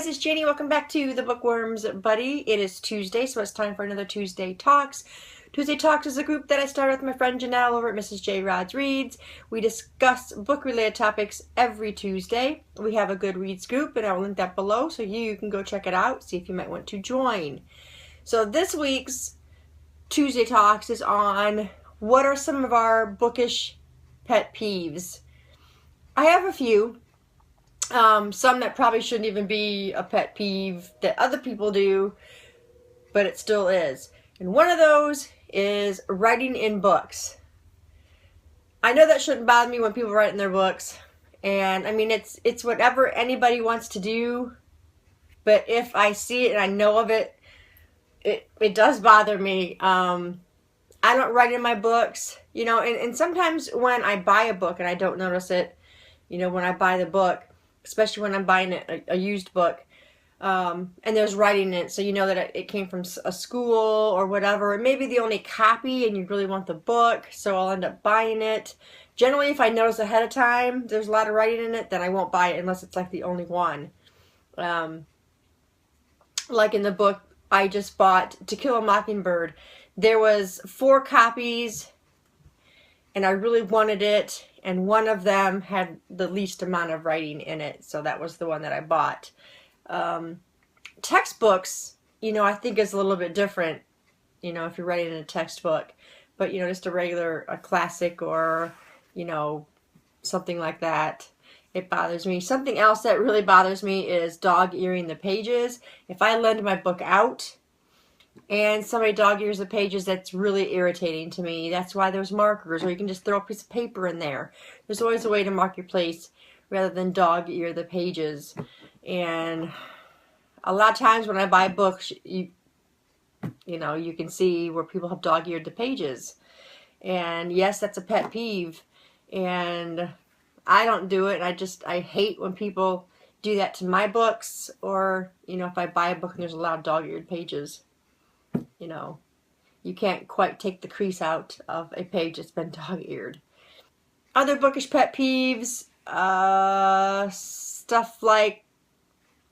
guys, it's Janie. Welcome back to the Bookworms Buddy. It is Tuesday, so it's time for another Tuesday Talks. Tuesday Talks is a group that I started with my friend Janelle over at Mrs. J. Rod's Reads. We discuss book-related topics every Tuesday. We have a Goodreads group, and I will link that below so you can go check it out, see if you might want to join. So this week's Tuesday Talks is on what are some of our bookish pet peeves. I have a few. Some that probably shouldn't even be a pet peeve that other people do, but it still is. And one of those is writing in books. I know that shouldn't bother me when people write in their books, and I mean it's whatever anybody wants to do, but if I see it and I know of it, it does bother me. I don't write in my books, you know, and sometimes when I buy a book and I don't notice it, you know, when I buy the book, especially when I'm buying a used book, and there's writing in it, so you know that it came from a school or whatever. It may be the only copy and you really want the book, so I'll end up buying it. Generally, if I notice ahead of time there's a lot of writing in it, then I won't buy it unless it's like the only one. Like in the book I just bought, To Kill a Mockingbird, there was 4 copies and I really wanted it, and one of them had the least amount of writing in it, so that was the one that I bought. Textbooks, you know, I think is a little bit different, you know, if you're writing in a textbook, but, you know, just a classic or, you know, something like that, it bothers me. Something else that really bothers me is dog-earing the pages. If I lend my book out and somebody dog-ears the pages, that's really irritating to me. That's why there's markers, or you can just throw a piece of paper in there. There's always a way to mark your place rather than dog-ear the pages. And a lot of times when I buy books, you know, you can see where people have dog-eared the pages. And yes, that's a pet peeve. And I don't do it. I hate when people do that to my books, or, you know, if I buy a book and there's a lot of dog-eared pages. You know, you can't quite take the crease out of a page that's been dog-eared. Other bookish pet peeves, stuff like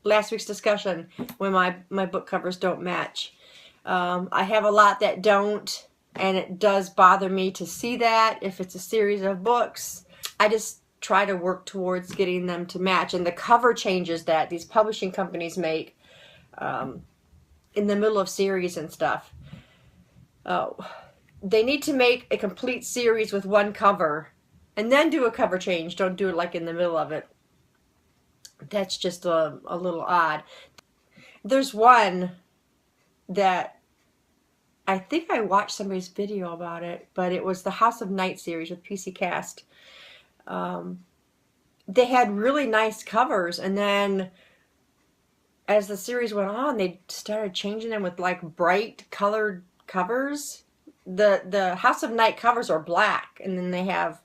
last week's discussion when my book covers don't match. I have a lot that don't, and it does bother me to see that. If it's a series of books, I just try to work towards getting them to match. And the cover changes that these publishing companies make in the middle of series and stuff. They need to make a complete series with one cover and then do a cover change. Don't do it like in the middle of it. That's just a little odd. There's one that I think I watched somebody's video about it, but it was the House of Night series with PC Cast. They had really nice covers, and then as the series went on, they started changing them with like bright colored covers. The House of Night covers are black, and then they have,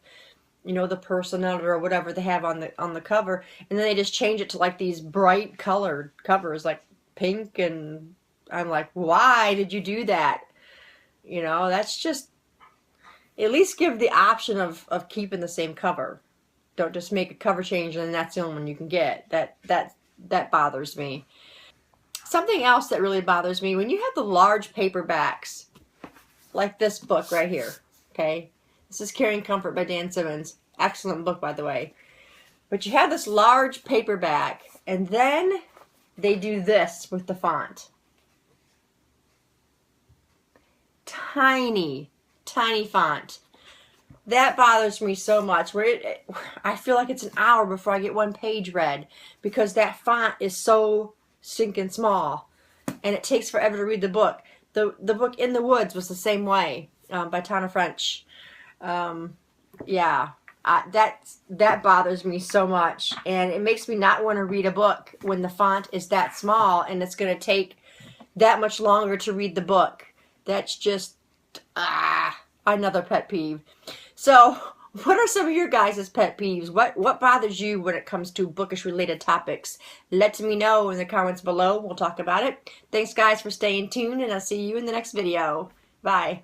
you know, the person or whatever they have on the cover, and then they just change it to like these bright colored covers, like pink, and I'm like, why did you do that? You know, that's just, at least give the option of keeping the same cover. Don't just make a cover change and then that's the only one you can get. That bothers me. Something else that really bothers me, when you have the large paperbacks, like this book right here, okay? This is Caring Comfort by Dan Simmons. Excellent book, by the way. But you have this large paperback, and then they do this with the font. Tiny, tiny font. That bothers me so much, where I feel like it's an hour before I get one page read, because that font is so stinking small, and it takes forever to read the book. The book In the Woods was the same way, by Tana French. Yeah, that bothers me so much, and it makes me not want to read a book when the font is that small and it's going to take that much longer to read the book. That's just another pet peeve. So, what are some of your guys' pet peeves? What bothers you when it comes to bookish related topics? Let me know in the comments below. We'll talk about it. Thanks guys for staying tuned, and I'll see you in the next video. Bye.